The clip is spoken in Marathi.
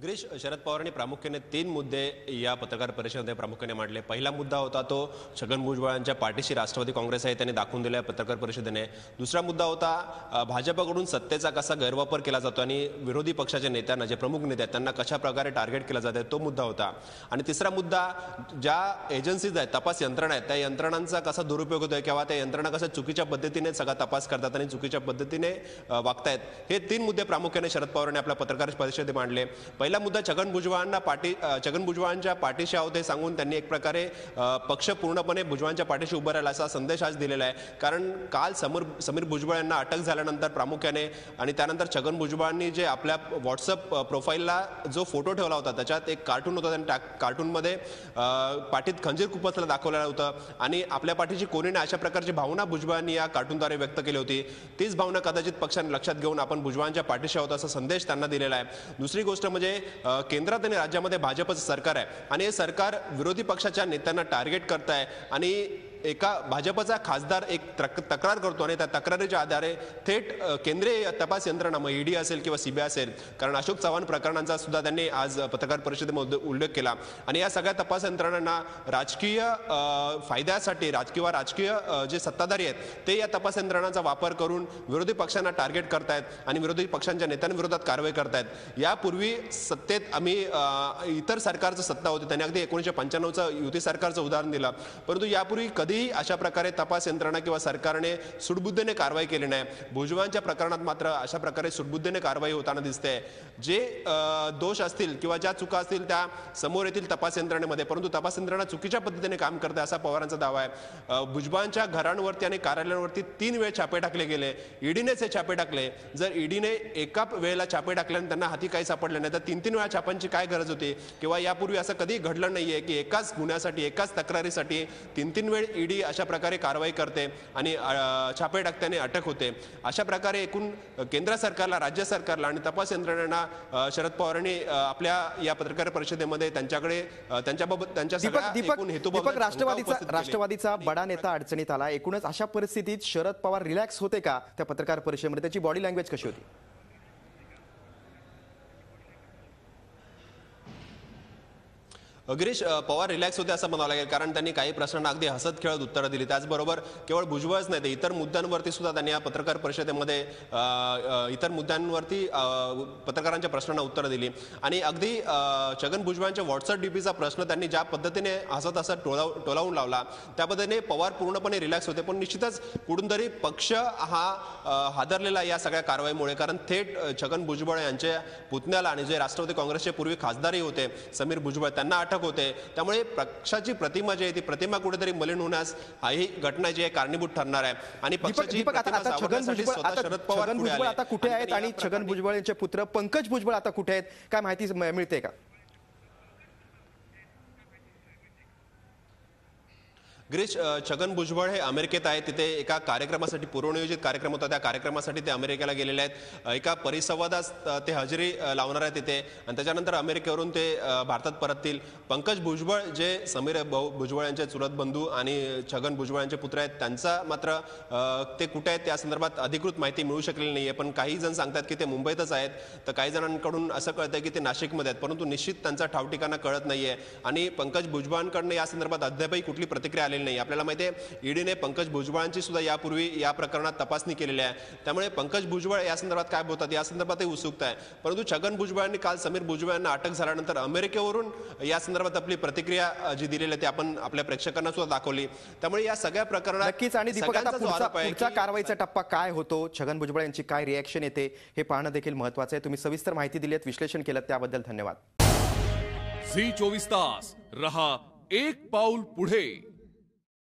गिरीश, शरद पवारांनी प्रामुख्याने 3 मुद्दे या पत्रकार परिषदेमध्ये प्रामुख्याने मांडले। पहिला मुद्दा होता तो छगन भुजबळांच्या पाठीशी राष्ट्रवादी काँग्रेस आहे, त्यांनी दाखवून दिला पत्रकार परिषदेने। दुसरा मुद्दा होता भाजपकडून सत्तेचा कसा गैरवापर केला जातो आणि विरोधी पक्षाच्या नेत्यांना, जे प्रमुख नेते आहेत त्यांना कशा प्रकारे टार्गेट केला जाते, तो मुद्दा होता। आणि तिसरा मुद्दा, ज्या एजन्सीज आहेत, तपास यंत्रणा आहेत, त्या यंत्रणांचा कसा दुरुपयोग होतोय किंवा त्या यंत्रणा कशा चुकीच्या पद्धतीने सगळा तपास करतात आणि चुकीच्या पद्धतीने वागतायत, हे 3 मुद्दे प्रामुख्याने शरद पवारांनी आपल्या पत्रकार परिषदेत मांडले। पहिला मुद्दा छगन भुजबळांच्या पाठीशी आहोत हे सांगून त्यांनी एक प्रकारे पक्ष पूर्णपणे भुजबळांच्या पाठीशी उभा राहिला असा संदेश आज दिलेला आहे। कारण काल समीर भुजबळ यांना अटक झाल्यानंतर प्रामुख्याने आणि त्यानंतर छगन भुजबळांनी जे आपल्या व्हॉट्सअप प्रोफाईलला जो फोटो ठेवला होता त्याच्यात एक कार्टून होता, त्या कार्टूनमध्ये पाठीत खंजीर खुपसला दाखवलेलं होतं आणि आपल्या पाठीशी कोणी नाही अशा प्रकारची भावना भुजबळांनी या कार्टूनद्वारे व्यक्त केली होती। तीच भावना कदाचित पक्षाने लक्षात घेऊन आपण भुजबळांच्या पाठीशी आहोत असा संदेश त्यांना दिलेला आहे। दुसरी गोष्ट म्हणजे केंद्रात आणि राज्यामध्ये भाजपचं सरकार आहे आणि हे सरकार विरोधी पक्षाच्या नेत्यांना टार्गेट करत आहे आणि एका भाजपचा खासदार एक तक्रार करतो आणि त्या तक्रारीच्या आधारे थेट केंद्रीय तपास यंत्रणा, मग ईडी असेल किंवा सीबीआय असेल, कारण अशोक चव्हाण प्रकरणांचा सुद्धा त्यांनी आज पत्रकार परिषदेमध्ये उल्लेख केला आणि या सगळ्या तपास यंत्रणांना राजकीय फायद्यासाठी राजकीय जे सत्ताधारी आहेत ते या तपास यंत्रणांचा वापर करून विरोधी पक्षांना टार्गेट करतायत आणि विरोधी पक्षांच्या नेत्यांविरोधात कारवाई करतायत। यापूर्वी सत्तेत आम्ही इतर सरकारचं सत्ता होती, त्यांनी अगदी 1995चं युती सरकारचं उदाहरण दिलं, परंतु यापूर्वी कधीही अशा प्रकारे तपास यंत्रणा किंवा सरकारने सुडबुद्धीने कारवाई केली नाही। भुजबळांच्या प्रकरणात मात्र अशा प्रकारे सुडबुद्धीने कारवाई होताना दिसते। जे दोष असतील किंवा ज्या चुका असतील त्या समोर येतील तपास यंत्रणेमध्ये, परंतु तपास यंत्रणा चुकीच्या पद्धतीने काम करते असा पवारांचा दावा आहे। भुजबळांच्या घरांवरती आणि कार्यालयांवरती 3 वेळ छापे टाकले गेले, ईडीनेच हे छापे टाकले। जर ईडीने एका वेळेला छापे टाकल्याने त्यांना हाती काही सापडले नाही तर 3-3 वेळा छापांची काय गरज होती? किंवा यापूर्वी असं कधी घडलं नाहीये की एकाच गुन्ह्यासाठी, एकाच तक्रारीसाठी 3-3 वेळ ईडी अशा प्रकारे कारवाई करते आणि छापे टाकताना अटक होते। अशा प्रकारे एकूण केंद्र सरकारला, राज्य सरकारला आणि तपास यंत्रणेला शरद पवारांनी आपल्या या पत्रकार परिषदेमध्ये त्यांच्याकडे त्यांच्याबाबत त्यांच्या सगळ्या एकूण हेतूबाबत राष्ट्रवादीचा बडा नेता अडचणीत आला। एकूणच अशा परिस्थितीत शरद पवार रिलॅक्स होते का त्या पत्रकार परिषदेमध्ये? त्याची बॉडी लँग्वेज कशी होती? गिरीश, पवार रिलॅक्स होते असं म्हणावं लागेल, कारण त्यांनी काही प्रश्नांना अगदी हसत खेळत उत्तरं दिली। त्याचबरोबर केवळ भुजबळच नाही तर इतर मुद्द्यांवरती सुद्धा त्यांनी या पत्रकार परिषदेमध्ये इतर मुद्द्यांवरती पत्रकारांच्या प्रश्नांना उत्तरं दिली आणि अगदी छगन भुजबळांच्या व्हॉट्सअप डीपीचा प्रश्न त्यांनी ज्या पद्धतीने हसत टोलावून लावला त्या पद्धतीने पवार पूर्णपणे रिलॅक्स होते। पण निश्चितच कुठून तरी पक्ष हा हादरलेला या सगळ्या कारवाईमुळे, कारण थेट छगन भुजबळ यांच्या पुतण्याला आणि जे राष्ट्रवादी काँग्रेसचे पूर्वी खासदारही होते समीर भुजबळ, त्यांना अटक होते। त्यामुळे पक्षाची प्रतिमा जी आहे ती प्रतिमा कुठेतरी मलिन होण्यास ही घटना जी आहे कारणीभूत ठरणार आहे आणि पक्षाची शरद पवार आता कुठे आहेत आणि छगन भुजबळ यांचे पुत्र पंकज भुजबळ आता कुठे आहेत, काय माहिती मिळते का? गिरीश, छगन भुजबळ हे अमेरिकेत आहे, तिथे एका कार्यक्रमासाठी, पूर्वनियोजित कार्यक्रम होता, त्या कार्यक्रमासाठी ते अमेरिकेला गेलेले आहेत। एका परिसंवादात ते हजेरी लावणार आहेत तिथे आणि त्याच्यानंतर अमेरिकेवरून ते भारतात परततील। पंकज भुजबळ जे समीर भुजबळ यांचे चुलत बंधू आणि छगन भुजबळ यांचे पुत्र आहेत, त्यांचा मात्र ते कुठे आहेत त्या संदर्भात अधिकृत माहिती मिळू शकलेली नाहीये। पण काही जण सांगतात की ते मुंबईतच आहेत, तर काही जणांकडून असं कळतंय की ते नाशिकमध्ये आहेत, परंतु निश्चित त्यांचा ठावठिकाणा कळत नाहीये आणि पंकज भुजबळांकडून या संदर्भात अद्यापही कुठली प्रतिक्रिया आलेली नाही। आपल्याला माहिती आहे ईडीने पंकज भुजबळांची सुद्धा यापूर्वी या प्रकरणात तपासणी केलेली आहे, त्यामुळे पंकज भुजबळ या संदर्भात काय बोलतात या संदर्भातही उत्सुकता आहे। परंतु छगन भुजबळांनी काल समीर भुजबळ यांना अटक झाल्यानंतर अमेरिकेवरून या संदर्भात आपली प्रतिक्रिया जी दिलेली आहे ती आपण आपल्या प्रेक्षकांना सुद्धा दाखवली। त्यामुळे या सगळ्या प्रकरणात नक्कीच, आणि दीपक आता पुढचा कारवाईचा टप्पा काय होतो, छगन भुजबळ यांची काय रिएक्शन येते हे पाहणं देखील महत्त्वाचं आहे। तुम्ही सविस्तर माहिती दिलीत, विश्लेषण केलं, त्याबद्दल धन्यवाद। झी 24 तास रहा एक पाऊल पुढे।